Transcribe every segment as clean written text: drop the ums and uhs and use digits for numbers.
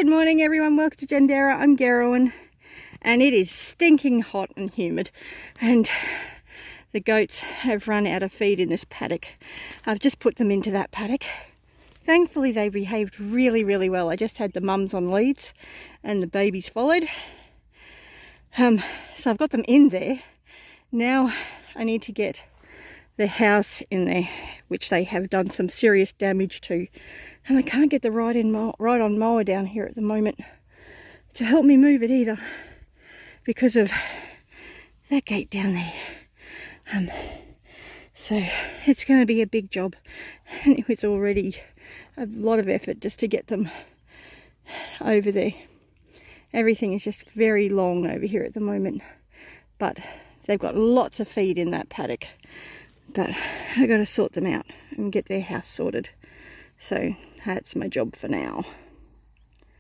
Good morning everyone, welcome to Jandera. I'm Gerwin and it is stinking hot and humid and the goats have run out of feed in this paddock. I've just put them into that paddock. Thankfully they behaved really well. I just had the mums on leads and the babies followed. So I've got them in there. Now I need to get the house in there, which they have done some serious damage to. And I can't get the ride-on mower down here at the moment to help me move it either because of that gate down there. So it's going to be a big job, and it was already a lot of effort just to get them over there. Everything is just very long over here at the moment, but they've got lots of feed in that paddock. But I've got to sort them out and get their house sorted. So that's my job for now.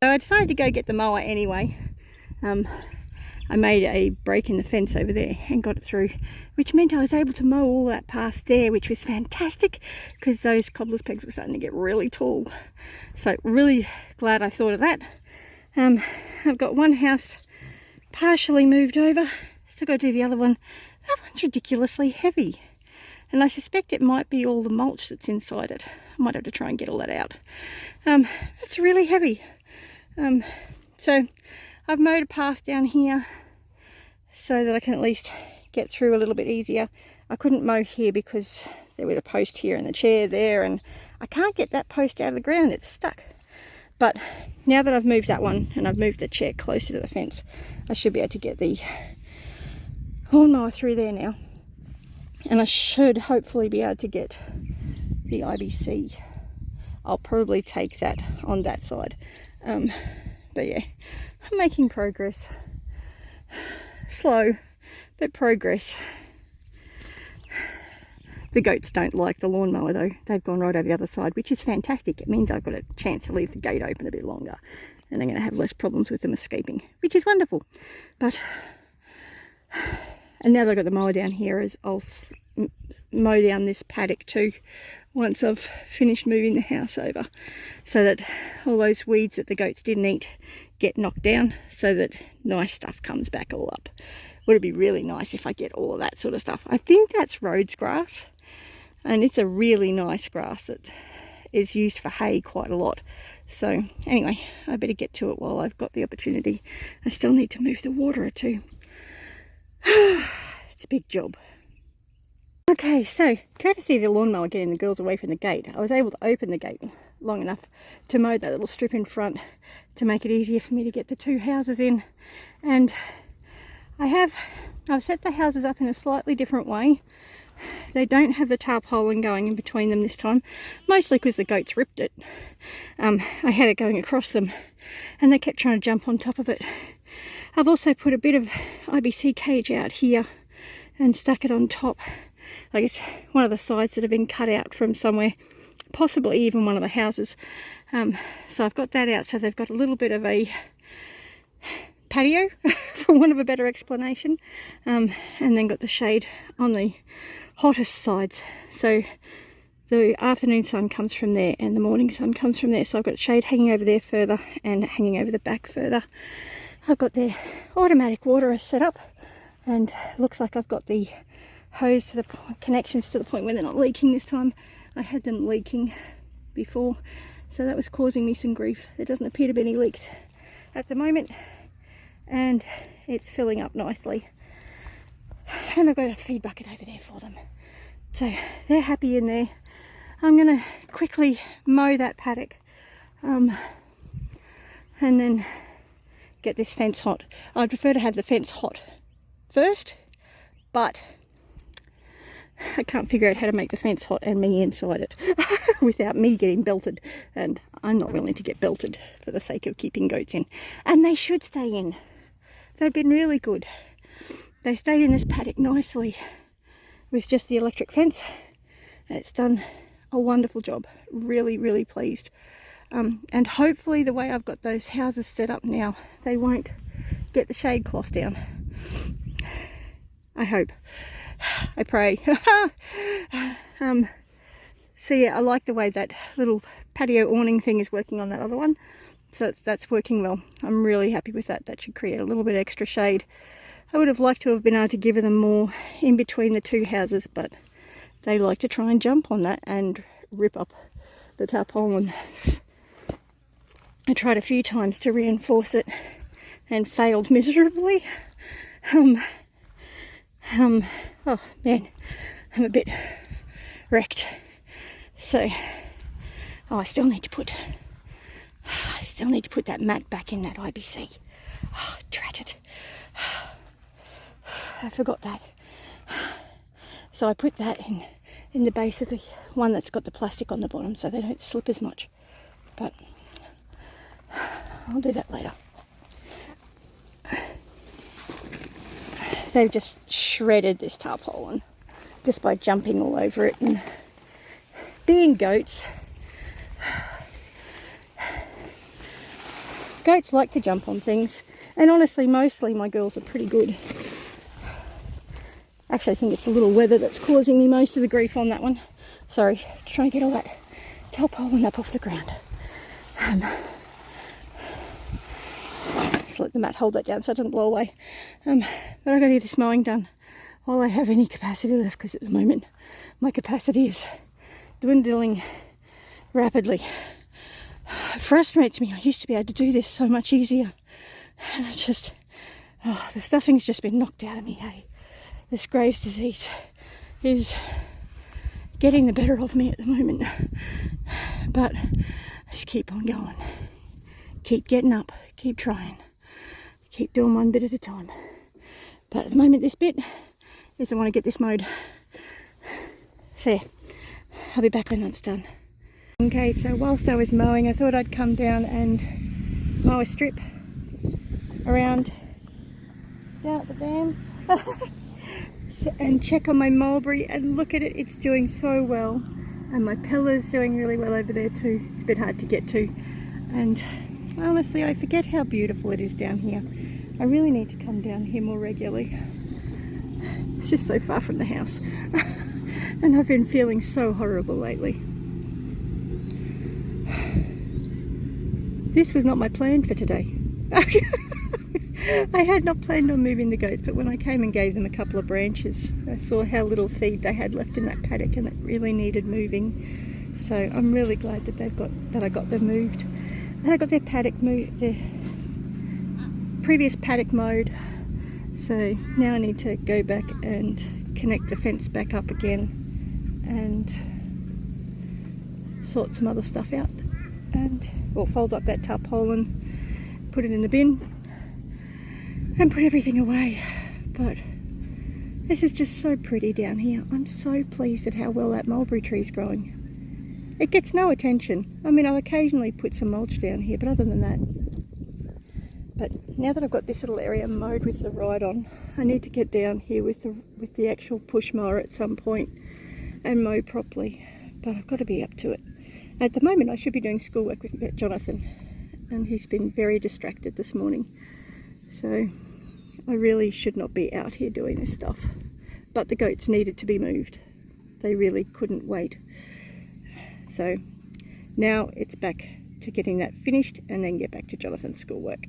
So I decided to go get the mower anyway. I made a break in the fence over there and got it through, which meant I was able to mow all that path there, which was fantastic because those cobbler's pegs were starting to get really tall. So really glad I thought of that. I've got one house partially moved over. Still got to do the other one. That one's ridiculously heavy. And I suspect it might be all the mulch that's inside it. I might have to try and get all that out. It's really heavy. So I've mowed a path down here so that I can at least get through a little bit easier. I couldn't mow here because there was a post here and the chair there, and I can't get that post out of the ground. It's stuck. But now that I've moved that one and I've moved the chair closer to the fence, I should be able to get the lawnmower through there now. And I should hopefully be able to get the IBC. I'll probably take that on that side. But yeah, I'm making progress. Slow, but progress. The goats don't like the lawnmower though. They've gone right over the other side, which is fantastic. It means I've got a chance to leave the gate open a bit longer and I'm going to have less problems with them escaping, which is wonderful. And now that I've got the mower down here, I'll mow down this paddock too once I've finished moving the house over, so that all those weeds that the goats didn't eat get knocked down, so that nice stuff comes back all up. Would it be really nice if I get all of that sort of stuff? I think that's Rhodes grass, and it's a really nice grass that is used for hay quite a lot. So anyway, I better get to it while I've got the opportunity. I still need to move the water too. It's a big job. Okay, so courtesy of the lawnmower getting the girls away from the gate, I was able to open the gate long enough to mow that little strip in front to make it easier for me to get the two houses in. And I've set the houses up in a slightly different way. They don't have the tarpaulin going in between them this time, mostly because the goats ripped it. I had it going across them and they kept trying to jump on top of it. I've also put a bit of IBC cage out here and stuck it on top. Like it's one of the sides that have been cut out from somewhere, possibly even one of the houses. So I've got that out, so they've got a little bit of a patio, for want of a better explanation, and then got the shade on the hottest sides. So the afternoon sun comes from there and the morning sun comes from there. So I've got shade hanging over there further and hanging over the back further. I've got the automatic water set up, and looks like I've got the hose to the connections to the point where they're not leaking this time. I had them leaking before, so that was causing me some grief. There doesn't appear to be any leaks at the moment, and it's filling up nicely. And I've got a feed bucket over there for them, so they're happy in there. I'm going to quickly mow that paddock and then get this fence hot. I'd prefer to have the fence hot first, but I can't figure out how to make the fence hot and me inside it without me getting belted, and I'm not willing to get belted for the sake of keeping goats in. And they should stay in. They've been really good. They stayed in this paddock nicely with just the electric fence, and it's done a wonderful job. Really pleased. And hopefully the way I've got those houses set up now, they won't get the shade cloth down. I hope. I pray. So yeah, I like the way that little patio awning thing is working on that other one. So that's working well. I'm really happy with that. That should create a little bit extra shade. I would have liked to have been able to give them more in between the two houses, but they like to try and jump on that and rip up the tarpaulin. I tried a few times to reinforce it and failed miserably. Oh man, I'm a bit wrecked. So, I still need to put that mat back in that IBC. Oh, drat it. I forgot that. So I put that in the base of the one that's got the plastic on the bottom so they don't slip as much. But I'll do that later. They've just shredded this tarpaulin just by jumping all over it, and being goats, goats like to jump on things, and honestly mostly my girls are pretty good. Actually, I think it's a little weather that's causing me most of the grief on that one. Sorry, trying to get all that tarpaulin up off the ground. Just let the mat hold that down so it doesn't blow away. But I've got to get this mowing done while I have any capacity left, because at the moment my capacity is dwindling rapidly. It frustrates me. I used to be able to do this so much easier, and it's just, the stuffing's just been knocked out of me, hey. This Graves' disease is getting the better of me at the moment, but I just keep on going, keep getting up, keep trying, keep doing one bit at a time. But at the moment this bit is I want to get this mowed. So yeah, I'll be back when that's done. Okay, so whilst I was mowing, I thought I'd come down and mow a strip around down at the dam. And check on my mulberry, and look at it, it's doing so well, and my pilla's doing really well over there too. It's a bit hard to get to, and honestly I forget how beautiful it is down here. I really need to come down here more regularly. It's just so far from the house and I've been feeling so horrible lately. This was not my plan for today. I had not planned on moving the goats, but when I came and gave them a couple of branches, I saw how little feed they had left in that paddock, and it really needed moving. So I'm really glad that I got them moved, and I got their paddock moved, their previous paddock mowed. So now I need to go back and connect the fence back up again and sort some other stuff out, and fold up that tarpaulin, put it in the bin, and put everything away. But this is just so pretty down here. I'm so pleased at how well that mulberry tree's growing. It gets no attention. I mean, I'll occasionally put some mulch down here, but other than that. But now that I've got this little area mowed with the ride on, I need to get down here with the actual push mower at some point and mow properly. But I've got to be up to it. At the moment I should be doing schoolwork with Jonathan, and he's been very distracted this morning. So I really should not be out here doing this stuff. But the goats needed to be moved. They really couldn't wait. So now it's back to getting that finished and then get back to Jonathan's schoolwork.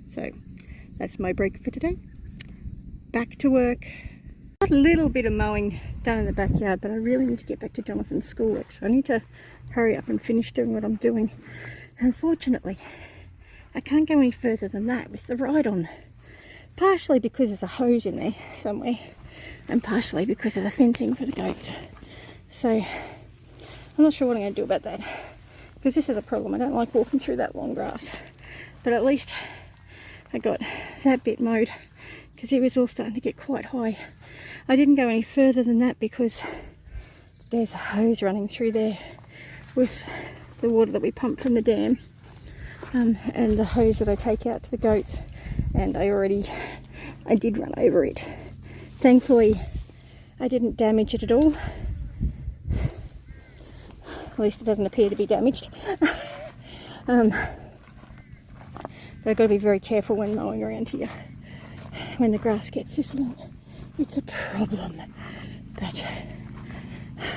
So that's my break for today. Back to work. Got a little bit of mowing done in the backyard, but I really need to get back to Jonathan's schoolwork. So I need to hurry up and finish doing what I'm doing. Unfortunately, I can't go any further than that with the ride on. Partially because there's a hose in there somewhere, and partially because of the fencing for the goats. So I'm not sure what I'm going to do about that, because this is a problem. I don't like walking through that long grass. But at least I got that bit mowed, because it was all starting to get quite high. I didn't go any further than that because there's a hose running through there with the water that we pump from the dam, and the hose that I take out to the goats, and I did run over it. Thankfully I didn't damage it at all. At least it doesn't appear to be damaged. But I've got to be very careful when mowing around here. When the grass gets this long, it's a problem. But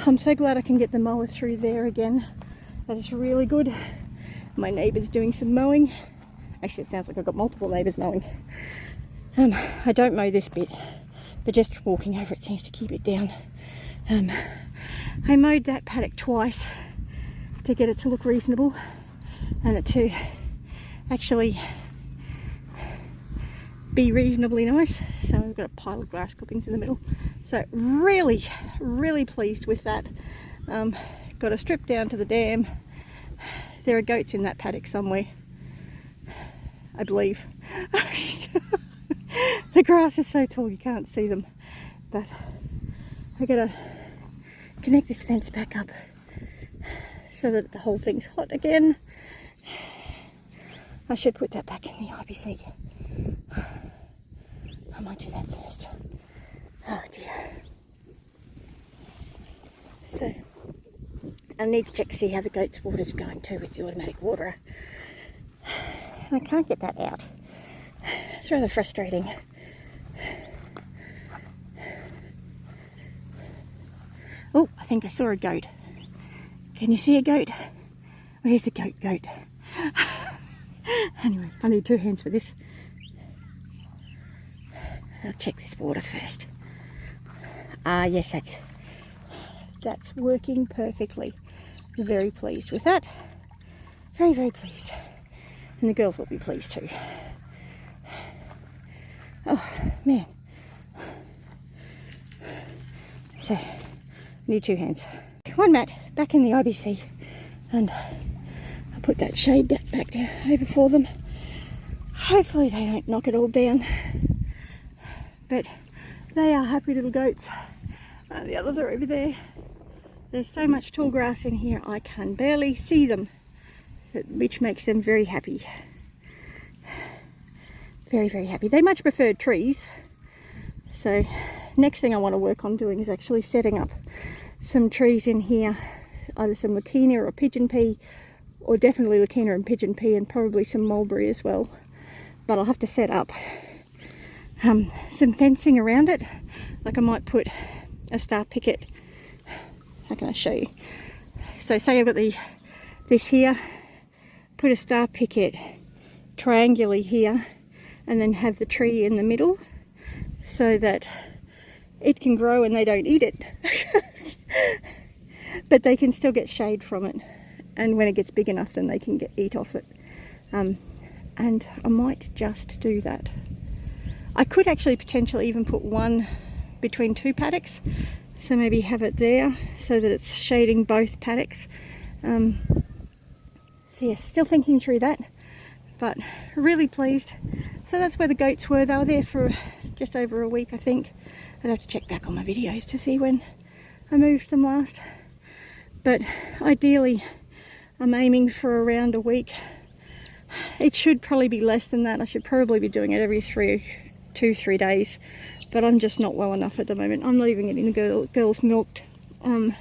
I'm so glad I can get the mower through there again. That is really good. My neighbour's doing some mowing. Actually, it sounds like I've got multiple neighbours mowing. I don't mow this bit, but just walking over it seems to keep it down. I mowed that paddock twice to get it to look reasonable and it to actually be reasonably nice. So we've got a pile of grass clippings in the middle. So really, really pleased with that. Got a strip down to the dam. There are goats in that paddock somewhere, I believe. The grass is so tall you can't see them, but I gotta connect this fence back up so that the whole thing's hot again. I should put that back in the IBC. I might do that first. Oh dear. So I need to check to see how the goat's water's going too with the automatic waterer. I can't get that out. It's rather frustrating. Oh, I think I saw a goat. Can you see a goat? Where's the goat? Anyway, I need 2 hands for this. I'll check this water first. Ah, yes, that's working perfectly. Very pleased with that. Very, very pleased. And the girls will be pleased too. Oh, man. So, need 2 hands. One mat back in the IBC. And I'll put that shade back down over for them. Hopefully they don't knock it all down. But they are happy little goats. The others are over there. There's so much tall grass in here I can barely see them, which makes them very happy. Very, very happy. They much prefer trees. So next thing I want to work on doing is actually setting up some trees in here, either some Leukemia or pigeon pea, or definitely Leukemia and pigeon pea, and probably some mulberry as well. But I'll have to set up some fencing around it. Like I might put a star picket. How can I show you? So say I've got this here, put a star picket triangularly here, and then have the tree in the middle so that it can grow and they don't eat it. But they can still get shade from it, and when it gets big enough then they can eat off it. And I might just do that. I could actually potentially even put one between 2 paddocks, so maybe have it there so that it's shading both paddocks. So yeah, still thinking through that, but really pleased. So that's where the goats were. They were there for just over a week, I think. I'd have to check back on my videos to see when I moved them last. But ideally, I'm aiming for around a week. It should probably be less than that. I should probably be doing it every 2-3 days, but I'm just not well enough at the moment. I'm leaving it in the girls' milked. The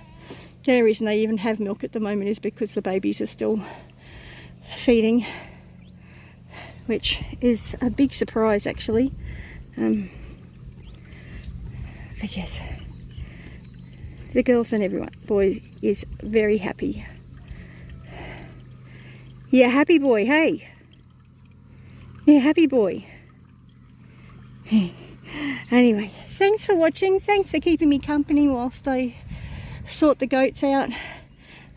only reason they even have milk at the moment is because the babies are still feeding, which is a big surprise actually. But yes, the girls and everyone, boy is very happy. Yeah, happy boy, hey. Yeah, happy boy. Anyway, thanks for watching. Thanks for keeping me company whilst I sort the goats out.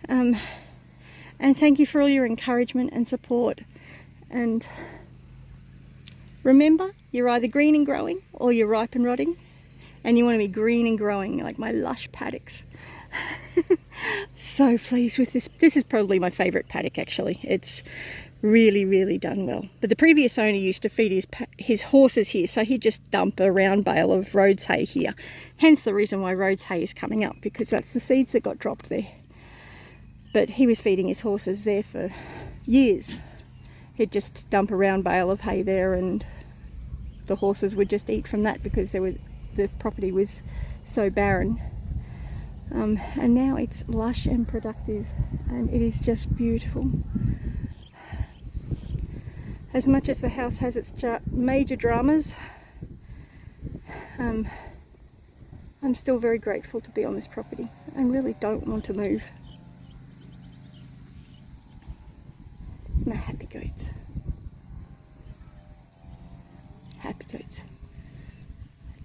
And thank you for all your encouragement and support. And remember, you're either green and growing or you're ripe and rotting. And you want to be green and growing like my lush paddocks. So pleased with this. This is probably my favourite paddock actually. It's really, really done well. But the previous owner used to feed his horses here, so he'd just dump a round bale of Rhodes hay here. Hence the reason why Rhodes hay is coming up, because that's the seeds that got dropped there. But he was feeding his horses there for years. He'd just dump a round bale of hay there and the horses would just eat from that because the property was so barren. And now it's lush and productive and it is just beautiful. As much as the house has its major dramas, I'm still very grateful to be on this property and really don't want to move.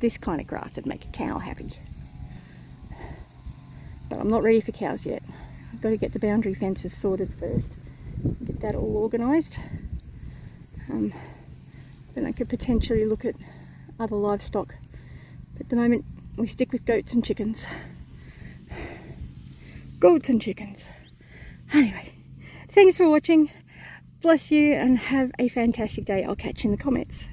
this kind of grass would make a cow happy. But I'm not ready for cows yet. I've got to get the boundary fences sorted first, get that all organised. Then I could potentially look at other livestock. But at the moment we stick with goats and chickens. Goats and chickens. Anyway, thanks for watching. Bless you and have a fantastic day. I'll catch you in the comments.